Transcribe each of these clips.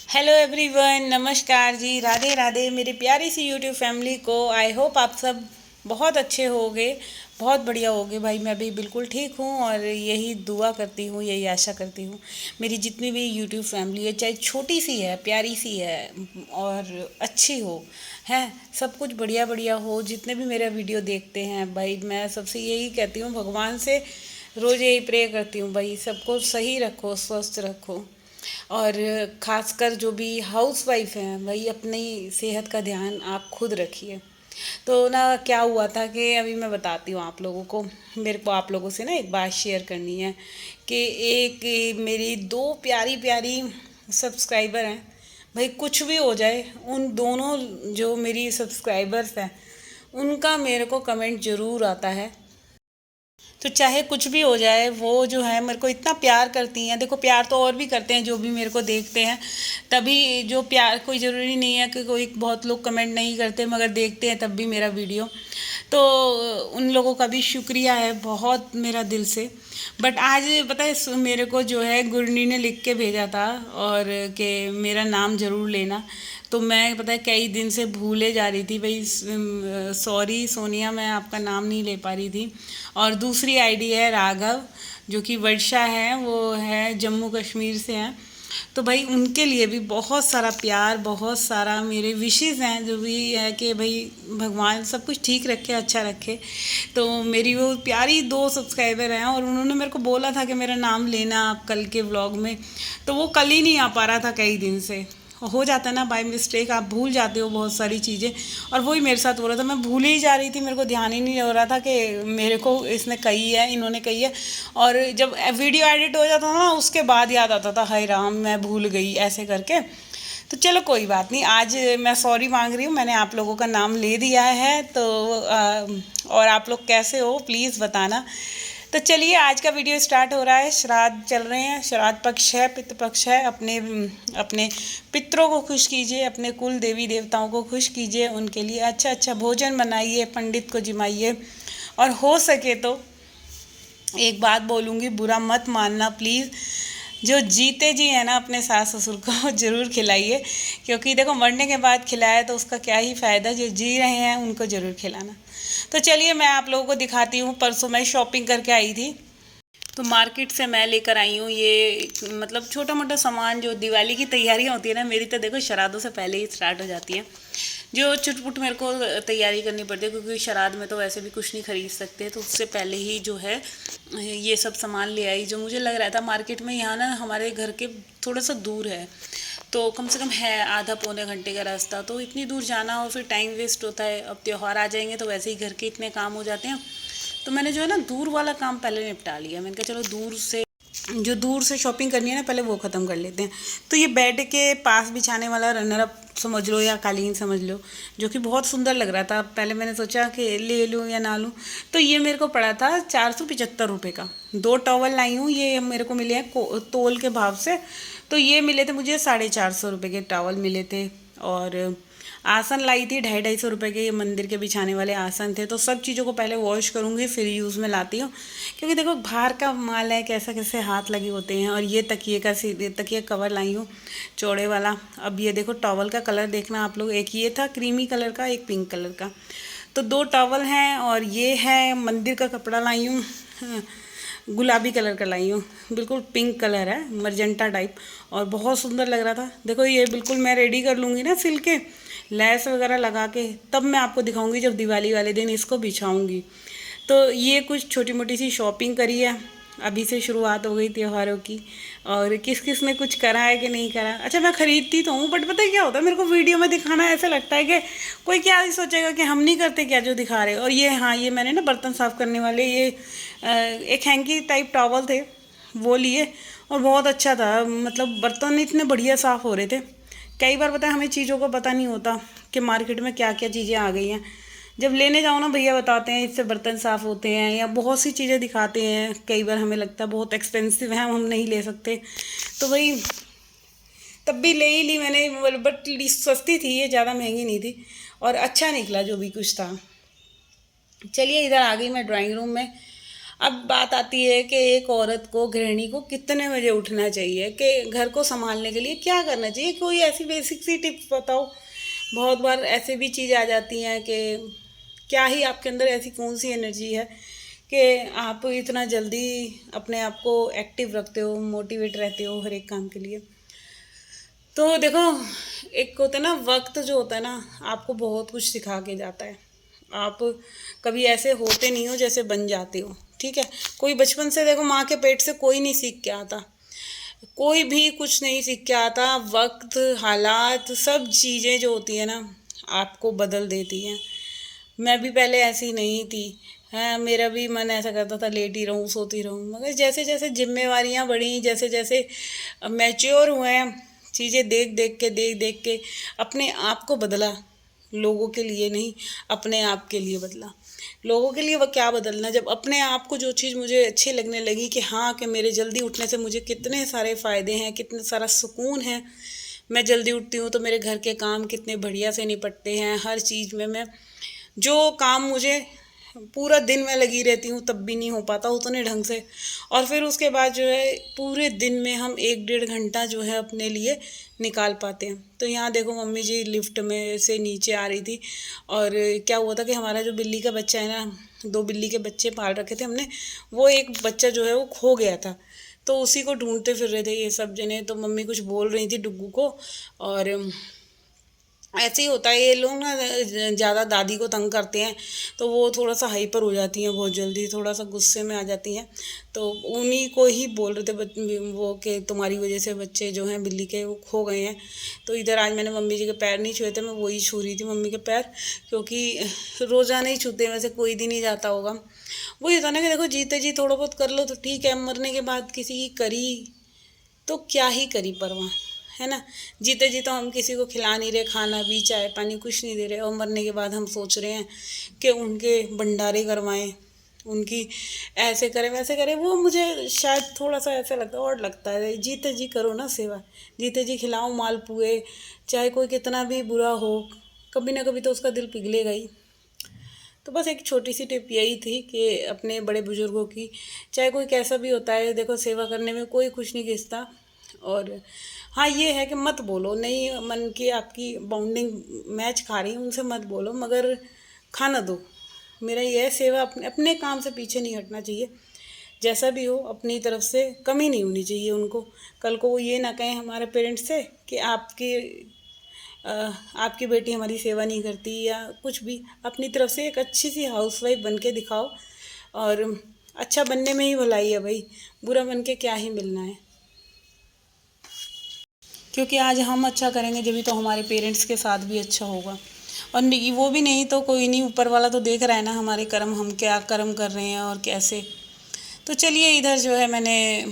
Hello everyone, नमस्कार जी, राधे राधे मेरी प्यारी सी यूट्यूब फैमिली को। आई होप आप सब बहुत अच्छे होंगे, बहुत बढ़िया होंगे। भाई मैं भी बिल्कुल ठीक हूँ और यही दुआ करती हूँ, यही आशा करती हूँ मेरी जितनी भी यूट्यूब फैमिली है, चाहे छोटी सी है, प्यारी सी है और अच्छी हो, है सब कुछ बढ़िया बढ़िया हो। जितने भी मेरा वीडियो देखते हैं भाई, मैं सबसे यही कहती हूँ, भगवान से रोज़ यही प्रे करती हूँ भाई, सबको सही रखो, स्वस्थ रखो। और ख़ासकर जो भी हाउस वाइफ हैं भाई, अपनी सेहत का ध्यान आप खुद रखिए। तो ना क्या हुआ था कि अभी मैं बताती हूँ आप लोगों को, मेरे को आप लोगों से ना एक बात शेयर करनी है कि एक मेरी दो प्यारी प्यारी सब्सक्राइबर हैं भाई। कुछ भी हो जाए, उन दोनों जो मेरी सब्सक्राइबर्स हैं उनका मेरे को कमेंट ज़रूर आता है। तो चाहे कुछ भी हो जाए, वो जो है मेरे को इतना प्यार करती हैं। देखो प्यार तो और भी करते हैं जो भी मेरे को देखते हैं, तभी जो प्यार, कोई ज़रूरी नहीं है कि कोई, बहुत लोग कमेंट नहीं करते मगर देखते हैं तब भी मेरा वीडियो। तो उन लोगों का भी शुक्रिया है बहुत मेरा दिल से। बट आज पता है मेरे को जो है गुरनी ने लिख के भेजा था और कि मेरा नाम ज़रूर लेना। तो मैं पता है कई दिन से भूले जा रही थी भाई, सॉरी सोनिया, मैं आपका नाम नहीं ले पा रही थी। और दूसरी आईडी है राघव, जो कि वर्षा है, वो है जम्मू कश्मीर से हैं। तो भाई उनके लिए भी बहुत सारा प्यार, बहुत सारा मेरे विशेज़ हैं जो भी है कि भाई भगवान सब कुछ ठीक रखे, अच्छा रखे। तो मेरी वो प्यारी दो सब्सक्राइबर हैं और उन्होंने मेरे को बोला था कि मेरा नाम लेना आप कल के व्लॉग में। तो वो कल ही नहीं आ पा रहा था, कई दिन से हो जाता है ना बाय मिस्टेक, आप भूल जाते हो बहुत सारी चीज़ें। और वही मेरे साथ हो रहा था, मैं भूल ही जा रही थी, मेरे को ध्यान ही नहीं हो रहा था कि मेरे को इसने कही है, इन्होंने कही है। और जब वीडियो एडिट हो जाता था ना, उसके बाद याद आता था, हाय राम मैं भूल गई, ऐसे करके। तो चलो कोई बात नहीं, आज मैं सॉरी मांग रही हूँ, मैंने आप लोगों का नाम ले दिया है। तो और आप लोग कैसे हो प्लीज़ बताना। तो चलिए आज का वीडियो स्टार्ट हो रहा है। श्राद्ध चल रहे हैं, श्राद्ध पक्ष है, पितृ पक्ष है। अपने अपने पितरों को खुश कीजिए, अपने कुल देवी देवताओं को खुश कीजिए, उनके लिए अच्छा अच्छा भोजन बनाइए, पंडित को जिमाइए। और हो सके तो एक बात बोलूँगी, बुरा मत मानना प्लीज़, जो जीते जी है ना अपने सास ससुर को ज़रूर खिलाइए, क्योंकि देखो मरने के बाद खिलाया तो उसका क्या ही फ़ायदा, जो जी रहे हैं उनको ज़रूर खिलाना। तो चलिए मैं आप लोगों को दिखाती हूँ। परसों मैं शॉपिंग करके आई थी, तो मार्केट से मैं लेकर आई हूँ ये, मतलब छोटा मोटा सामान, जो दिवाली की तैयारियाँ होती है ना, मेरी तो देखो श्राद्धों से पहले ही स्टार्ट हो जाती है। जो चुटपुट मेरे को तैयारी करनी पड़ती है, क्योंकि श्राद्ध में तो वैसे भी कुछ नहीं खरीद सकते, तो उससे पहले ही जो है ये सब सामान ले आई। जो मुझे लग रहा था मार्केट में, यहाँ ना हमारे घर के थोड़ा सा दूर है, तो कम से कम है आधा पौने घंटे का रास्ता। तो इतनी दूर जाना और फिर टाइम वेस्ट होता है। अब त्यौहार आ जाएंगे तो वैसे ही घर के इतने काम हो जाते हैं, तो मैंने जो है ना दूर वाला काम पहले निपटा लिया। मैंने कहा चलो दूर से, जो दूर से शॉपिंग करनी है ना, पहले वो ख़त्म कर लेते हैं। तो ये बेड के पास बिछाने वाला रनर अप समझ लो या कालीन समझ लो, जो कि बहुत सुंदर लग रहा था। पहले मैंने सोचा कि ले लूँ या ना लूँ, तो ये मेरे को पड़ा था 475 रुपये का। दो टॉवल लाई हूँ, ये मेरे को मिले हैं तोल के भाव से। तो ये मिले थे मुझे 450 रुपये के टॉवल मिले थे। और आसन लाई थी 250-250 रुपये के, ये मंदिर के बिछाने वाले आसन थे। तो सब चीज़ों को पहले वॉश करूँगी फिर यूज़ में लाती हूँ, क्योंकि देखो बाहर का माल है, कैसा कैसे हाथ लगे होते हैं। और ये तकिए का तकिए कवर लाई हूँ चौड़े वाला। अब ये देखो टॉवल का कलर देखना आप लोग, एक ये था क्रीमी कलर का, एक पिंक कलर का। तो दो टॉवल हैं। और ये है मंदिर का कपड़ा लाई हूँ, गुलाबी कलर का लाई हूँ, बिल्कुल पिंक कलर है, मरजेंटा टाइप, और बहुत सुंदर लग रहा था। देखो ये बिल्कुल मैं रेडी कर लूँगी ना सिल के, लैस वगैरह लगा के, तब मैं आपको दिखाऊंगी जब दिवाली वाले दिन इसको बिछाऊंगी। तो ये कुछ छोटी मोटी सी शॉपिंग करी है। अभी से शुरुआत हो गई त्योहारों की। और किस किस ने कुछ करा है कि नहीं करा। अच्छा, मैं खरीदती तो हूँ, बट पता है क्या होता है, मेरे को वीडियो में दिखाना ऐसा लगता है कि कोई क्या ही सोचेगा कि हम नहीं करते क्या जो दिखा रहे। और ये, हाँ, ये मैंने ना बर्तन साफ़ करने वाले ये एक हैंकी टाइप टॉवल थे, वो लिए। और बहुत अच्छा था, मतलब बर्तन इतने बढ़िया साफ़ हो रहे थे। कई बार पता है हमें चीज़ों का पता नहीं होता कि मार्केट में क्या क्या चीज़ें आ गई हैं। जब लेने जाओ ना, भैया बताते हैं इससे बर्तन साफ़ होते हैं, या बहुत सी चीज़ें दिखाते हैं। कई बार हमें लगता है बहुत एक्सपेंसिव है, हम नहीं ले सकते। तो वही, तब भी ले ही ली मैंने, बट सस्ती थी ये, ज़्यादा महंगी नहीं थी। और अच्छा निकला जो भी कुछ था। चलिए, इधर आ गई मैं ड्राइंग रूम में। अब बात आती है कि एक औरत को, गृहिणी को कितने बजे उठना चाहिए, कि घर को संभालने के लिए क्या करना चाहिए। कोई ऐसी बेसिक सी टिप्स बताओ। बहुत बार ऐसे भी चीज़ आ जाती हैं कि क्या ही आपके अंदर ऐसी कौन सी एनर्जी है कि आप इतना जल्दी अपने आप को एक्टिव रखते हो, मोटिवेट रहते हो हर एक काम के लिए। तो देखो, एक होता है ना, वक्त जो होता है ना, आपको बहुत कुछ सिखा के जाता है। आप कभी ऐसे होते नहीं हो जैसे बन जाते हो, ठीक है। कोई बचपन से, देखो, माँ के पेट से कोई नहीं सीख के आता, कोई भी कुछ नहीं सीख के आता। वक्त, हालात, सब चीज़ें जो होती है ना, आपको बदल देती हैं। मैं भी पहले ऐसी नहीं थी, है, मेरा भी मन ऐसा करता था लेटी रहूं, सोती रहूं। मगर जैसे जैसे जिम्मेवारियां बढ़ी, जैसे जैसे मैच्योर हुए हैं, चीज़ें देख देख के अपने आप को बदला। लोगों के लिए नहीं, अपने आप के लिए बदला। लोगों के लिए वह क्या बदलना, जब अपने आप को जो चीज़ मुझे अच्छी लगने लगी कि हाँ, कि मेरे जल्दी उठने से मुझे कितने सारे फ़ायदे हैं, कितने सारा सुकून है। मैं जल्दी उठती हूँ तो मेरे घर के काम कितने बढ़िया से निपटते हैं। हर चीज़ में मैं, जो काम मुझे पूरा दिन में लगी रहती हूँ तब भी नहीं हो पाता उतने ढंग से। और फिर उसके बाद जो है, पूरे दिन में हम 1 डेढ़ घंटा जो है अपने लिए निकाल पाते हैं। तो यहाँ देखो, मम्मी जी लिफ्ट में से नीचे आ रही थी। और क्या हुआ था कि हमारा जो बिल्ली का बच्चा है ना, 2 बिल्ली के बच्चे पाल रखे थे हमने, वो एक बच्चा जो है वो खो गया था। तो उसी को ढूंढते फिर रहे थे ये सब जने। तो मम्मी कुछ बोल रही थी डुग्गू को। और ऐसे ही होता है, ये लोग ना ज़्यादा दादी को तंग करते हैं तो वो थोड़ा सा हाइपर हो जाती हैं, बहुत जल्दी थोड़ा सा गुस्से में आ जाती हैं। तो उन्हीं को ही बोल रहे थे वो कि तुम्हारी वजह से बच्चे जो हैं बिल्ली के, वो खो गए हैं। तो इधर आज मैंने मम्मी जी के पैर नहीं छुए थे, मैं वही छू रही थी मम्मी के पैर, क्योंकि रोज़ाना ही छूते हैं, वैसे कोई दिन ही जाता होगा। वही होता ना कि देखो, जीते जी थोड़ा बहुत कर लो तो ठीक है, मरने के बाद किसी की करी तो क्या ही करी परवाह, है ना। जीते जी तो हम किसी को खिला नहीं रहे, खाना भी, चाय पानी कुछ नहीं दे रहे, और मरने के बाद हम सोच रहे हैं कि उनके भंडारे करवाएं, उनकी ऐसे करें वैसे करें। वो मुझे शायद थोड़ा सा ऐसा लगता है, और लगता है जीते जी करो ना सेवा, जीते जी खिलाओ मालपुए, चाहे कोई कितना भी बुरा हो, कभी ना कभी तो उसका दिल पिघलेगा ही। तो बस एक छोटी सी टिप यही थी कि अपने बड़े बुजुर्गों की, चाहे कोई कैसा भी होता है, देखो सेवा करने में कोई कुछ नहीं खींचता। और हाँ, ये है कि मत बोलो, नहीं मन की आपकी बाउंडिंग मैच खा रही, उनसे मत बोलो, मगर खाना दो। मेरा ये है, सेवा अपने अपने काम से पीछे नहीं हटना चाहिए। जैसा भी हो, अपनी तरफ से कमी नहीं होनी चाहिए उनको। कल को वो ये ना कहें हमारे पेरेंट्स से कि आपकी बेटी हमारी सेवा नहीं करती, या कुछ भी। अपनी तरफ से एक अच्छी सी हाउसवाइफ बन के दिखाओ। और अच्छा बनने में ही भलाई है भाई, बुरा बन के क्या ही मिलना है। क्योंकि आज हम अच्छा करेंगे जब भी तो हमारे पेरेंट्स के साथ भी अच्छा होगा। और वो भी नहीं तो कोई नहीं, ऊपर वाला तो देख रहा है ना हमारे कर्म, हम क्या कर्म कर रहे हैं और कैसे। तो चलिए, इधर जो है मैंने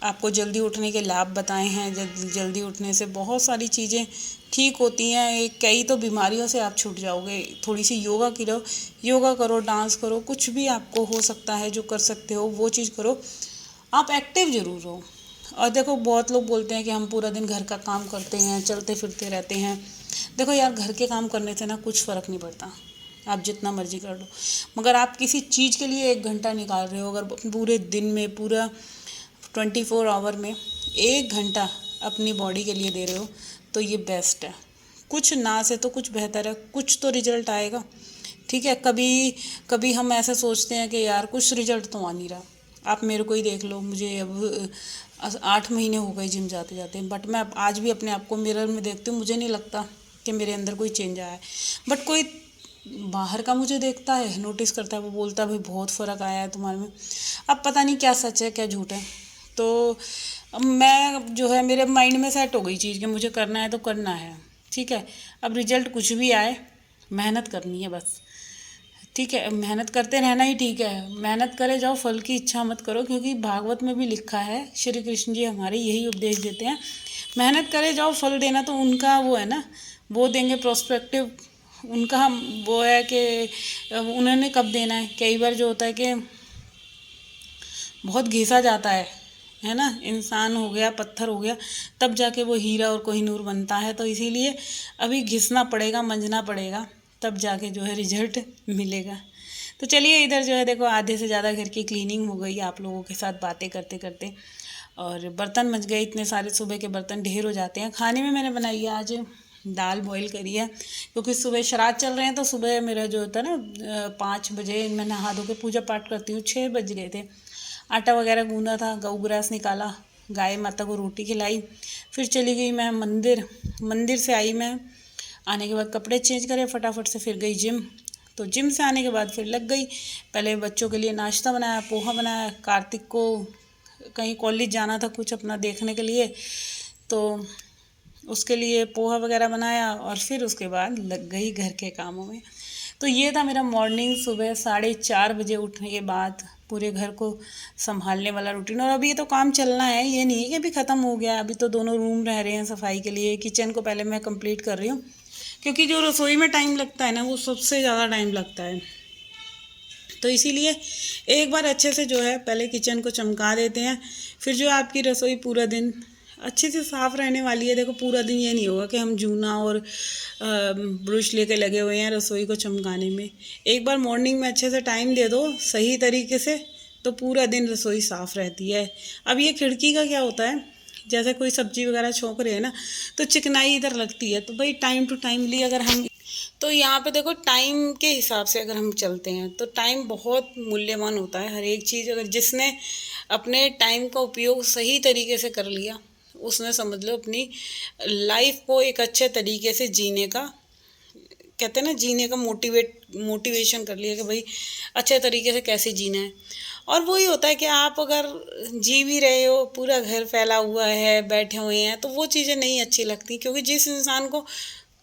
आपको जल्दी उठने के लाभ बताए हैं। जल्दी उठने से बहुत सारी चीज़ें ठीक होती हैं। एक कई तो बीमारियों से आप छूट जाओगे। थोड़ी सी योगा करो, योगा करो, डांस करो, कुछ भी आपको हो सकता है जो कर सकते हो वो चीज़ करो। आप एक्टिव ज़रूर हो। और देखो, बहुत लोग बोलते हैं कि हम पूरा दिन घर का काम करते हैं, चलते फिरते रहते हैं। देखो यार, घर के काम करने से ना कुछ फ़र्क नहीं पड़ता, आप जितना मर्जी कर लो। मगर आप किसी चीज़ के लिए 1 घंटा निकाल रहे हो, अगर पूरे दिन में, पूरा 24 आवर में 1 घंटा अपनी बॉडी के लिए दे रहे हो, तो ये बेस्ट है। कुछ ना से तो कुछ बेहतर है, कुछ तो रिजल्ट आएगा, ठीक है। कभी कभी हम ऐसे सोचते हैं कि यार कुछ रिजल्ट तो आ नहीं रहा। आप मेरे को ही देख लो, मुझे अब 8 महीने हो गए जिम जाते जाते, बट मैं आज भी अपने आप को मिरर में देखती हूँ, मुझे नहीं लगता कि मेरे अंदर कोई चेंज आया है। बट कोई बाहर का मुझे देखता है, नोटिस करता है, वो बोलता है भाई बहुत फ़र्क आया है तुम्हारे में। अब पता नहीं क्या सच है क्या झूठ है। तो अब मैं जो है मेरे माइंड में सेट हो गई चीज़ कि मुझे करना है तो करना है, ठीक है। अब रिजल्ट कुछ भी आए, मेहनत करनी है बस, ठीक है। मेहनत करते रहना ही ठीक है। मेहनत करे जाओ, फल की इच्छा मत करो, क्योंकि भागवत में भी लिखा है, श्री कृष्ण जी हमारे यही उपदेश देते हैं, मेहनत करे जाओ, फल देना तो उनका वो है ना, वो देंगे प्रोस्पेक्टिव। उनका वो है कि उन्होंने कब देना है। कई बार जो होता है कि बहुत घिसा जाता है ना, इंसान हो गया, पत्थर हो गया, तब जाके वो हीरा और कोहिनूर बनता है। तो इसीलिए अभी घिसना पड़ेगा, मंजना पड़ेगा, तब जाके जो है रिजल्ट मिलेगा। तो चलिए, इधर जो है देखो आधे से ज़्यादा घर की क्लीनिंग हो गई आप लोगों के साथ बातें करते करते, और बर्तन मच गए इतने सारे, सुबह के बर्तन ढेर हो जाते हैं। खाने में मैंने बनाई है आज दाल बॉईल करी है, क्योंकि सुबह श्राद्ध चल रहे हैं। तो सुबह मेरा जो होता है ना 5 बजे मैं नहा धो के पूजा पाठ करती हूँ, 6 बज गए थे। आटा वगैरह गूंदा था, गऊ ग्रास निकाला, गाय माता को रोटी खिलाई, फिर चली गई मैं मंदिर। मंदिर से आई मैं, आने के बाद कपड़े चेंज करे फटाफट से, फिर गई जिम। तो जिम से आने के बाद फिर लग गई, पहले बच्चों के लिए नाश्ता बनाया, पोहा बनाया, कार्तिक को कहीं कॉलेज जाना था कुछ अपना देखने के लिए, तो उसके लिए पोहा वगैरह बनाया, और फिर उसके बाद लग गई घर के कामों में। तो ये था मेरा मॉर्निंग, सुबह 4:30 बजे उठने के बाद पूरे घर को संभालने वाला रूटीन। और अभी ये तो काम चलना है, ये नहीं है कि अभी ख़त्म हो गया। अभी तो दोनों रूम रह रहे हैं सफाई के लिए। किचन को पहले मैं कंप्लीट कर रही हूँ, क्योंकि जो रसोई में टाइम लगता है ना, वो सबसे ज़्यादा टाइम लगता है। तो इसीलिए एक बार अच्छे से जो है पहले किचन को चमका देते हैं, फिर जो आपकी रसोई पूरा दिन अच्छे से साफ़ रहने वाली है। देखो पूरा दिन ये नहीं होगा कि हम जूना और ब्रश लेके लगे हुए हैं रसोई को चमकाने में। एक बार मॉर्निंग में अच्छे से टाइम दे दो सही तरीके से, तो पूरा दिन रसोई साफ़ रहती है। अब ये खिड़की का क्या होता है, जैसे कोई सब्जी वगैरह छोंक रहे हैं ना, तो चिकनाई इधर लगती है। तो भाई टाइम टू टाइमली अगर हम, तो यहाँ पे देखो टाइम के हिसाब से अगर हम चलते हैं तो टाइम बहुत मूल्यवान होता है। हर एक चीज़ अगर जिसने अपने टाइम का उपयोग सही तरीके से कर लिया, उसने समझ लो अपनी लाइफ को एक अच्छे तरीके से जीने का, कहते हैं ना, जीने का मोटिवेशन कर लिया कि भाई अच्छे तरीके से कैसे जीना है। और वही होता है कि आप अगर जी भी रहे हो, पूरा घर फैला हुआ है, बैठे हुए हैं, तो वो चीज़ें नहीं अच्छी लगती। क्योंकि जिस इंसान को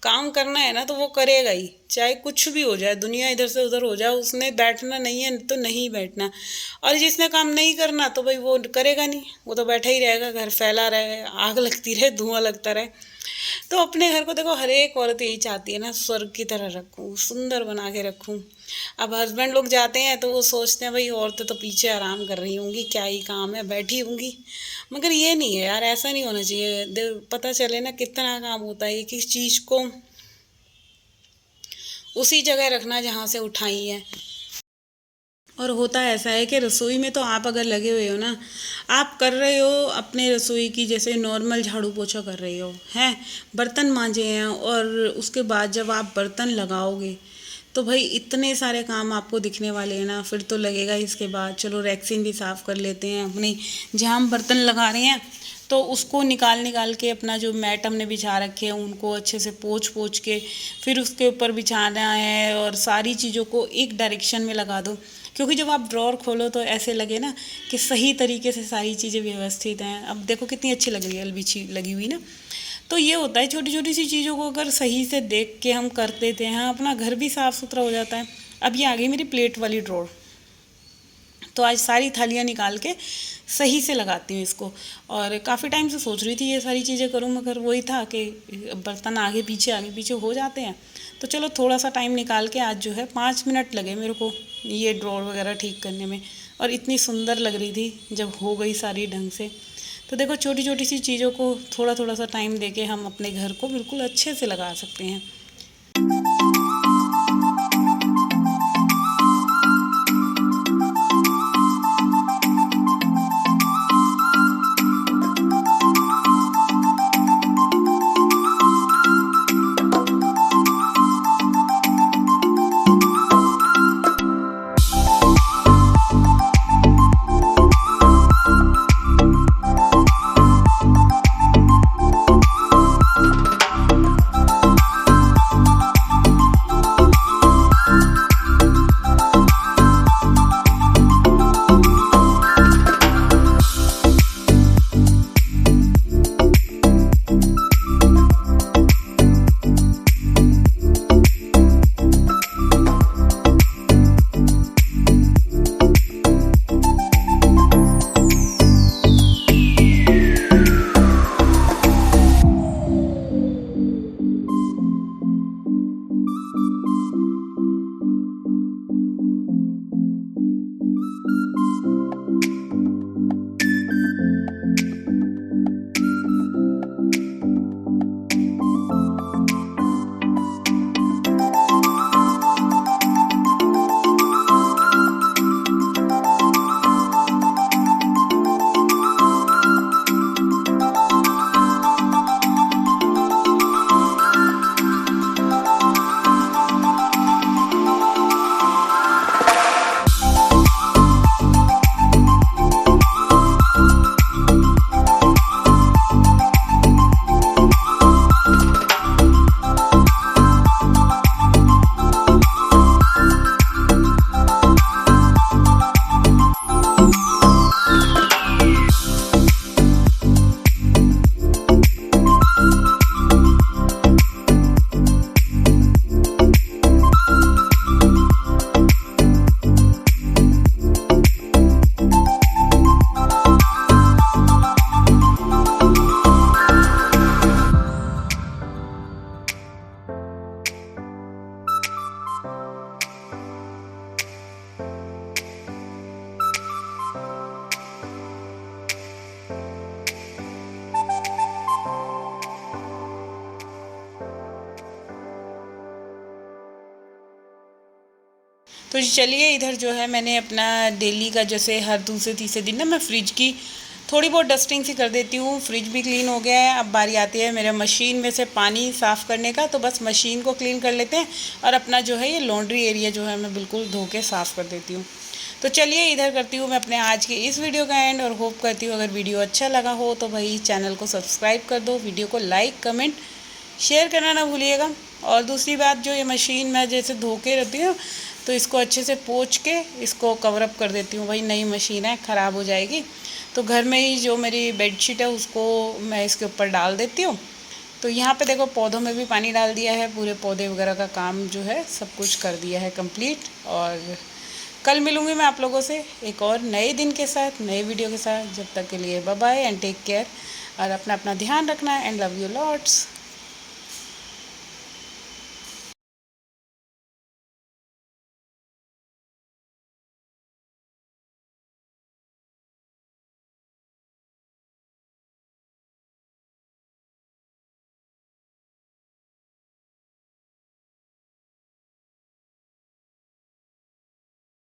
काम करना है ना, तो वो करेगा ही, चाहे कुछ भी हो जाए, दुनिया इधर से उधर हो जाए, उसने बैठना नहीं है तो नहीं बैठना। और जिसने काम नहीं करना तो भाई वो करेगा नहीं, वो तो बैठा ही रहेगा, घर फैला रहे, आग लगती रहे, धुआं लगता रहे। तो अपने घर को देखो हर एक औरत यही चाहती है ना, स्वर्ग की तरह रखूँ, सुंदर बना के रखूँ। अब हस्बैंड लोग जाते हैं तो वो सोचते हैं भाई औरतें तो पीछे आराम कर रही होंगी, क्या ही काम है, बैठी होंगी। मगर ये नहीं है यार, ऐसा नहीं होना चाहिए। पता चले ना कितना काम होता है, किस चीज़ को उसी जगह रखना जहाँ से उठाई है। और होता ऐसा है कि रसोई में तो आप अगर लगे हुए हो ना, आप कर रहे हो अपने रसोई की जैसे नॉर्मल झाड़ू पोछा कर रहे हो हैं, बर्तन मांजे हैं, और उसके बाद जब आप बर्तन लगाओगे तो भाई इतने सारे काम आपको दिखने वाले हैं ना, फिर तो लगेगा इसके बाद चलो रैक्सिन भी साफ़ कर लेते हैं अपनी, जहाँ हम बर्तन लगा रहे हैं तो उसको निकाल निकाल के अपना जो मैट हमने बिछा रखे हैं उनको अच्छे से पोंछ पोंछ के फिर उसके ऊपर बिछाना है, और सारी चीज़ों को एक डायरेक्शन में लगा दो। क्योंकि जब आप ड्रॉर खोलो तो ऐसे लगे ना कि सही तरीके से सारी चीज़ें व्यवस्थित हैं। अब देखो कितनी अच्छी लग रही है बिछी लगी हुई ना। तो ये होता है, छोटी छोटी सी चीज़ों को अगर सही से देख के हम कर देते हैं, अपना घर भी साफ़ सुथरा हो जाता है। अब ये आ गई मेरी प्लेट वाली ड्रॉर, तो आज सारी थालियाँ निकाल के सही से लगाती हूँ इसको। और काफ़ी टाइम से सोच रही थी ये सारी चीज़ें करूँ, मगर वही था कि बर्तन आगे पीछे हो जाते हैं। तो चलो थोड़ा सा टाइम निकाल के आज जो है 5 मिनट लगे मेरे को ये ड्रॉर वगैरह ठीक करने में, और इतनी सुंदर लग रही थी जब हो गई सारी ढंग से। तो देखो छोटी छोटी सी चीज़ों को थोड़ा थोड़ा सा टाइम दे के हम अपने घर को बिल्कुल अच्छे से लगा सकते हैं। तो चलिए इधर जो है मैंने अपना डेली का जैसे हर दूसरे तीसरे दिन ना मैं फ्रिज की थोड़ी बहुत डस्टिंग सी कर देती हूँ। फ्रिज भी क्लीन हो गया है। अब बारी आती है मेरे मशीन में से पानी साफ़ करने का, तो बस मशीन को क्लीन कर लेते हैं और अपना जो है ये लॉन्ड्री एरिया जो है मैं बिल्कुल धो के साफ़ कर देती हूँ। तो चलिए इधर करती हूँ मैं अपने आज के इस वीडियो का एंड, और होप करती हूँ अगर वीडियो अच्छा लगा हो तो भाई चैनल को सब्सक्राइब कर दो, वीडियो को लाइक कमेंट शेयर करना ना भूलिएगा। और दूसरी बात, जो ये मशीन मैं जैसे धो के रहती हूँ तो इसको अच्छे से पोंछ के इसको कवर अप कर देती हूँ। भाई नई मशीन है, ख़राब हो जाएगी। तो घर में ही जो मेरी बेडशीट है उसको मैं इसके ऊपर डाल देती हूँ। तो यहाँ पे देखो पौधों में भी पानी डाल दिया है, पूरे पौधे वगैरह का काम जो है सब कुछ कर दिया है कंप्लीट। और कल मिलूँगी मैं आप लोगों से एक और नए दिन के साथ, नए वीडियो के साथ। जब तक के लिए bye bye and take care, और अपना अपना ध्यान रखना एंड लव यू लॉट्स।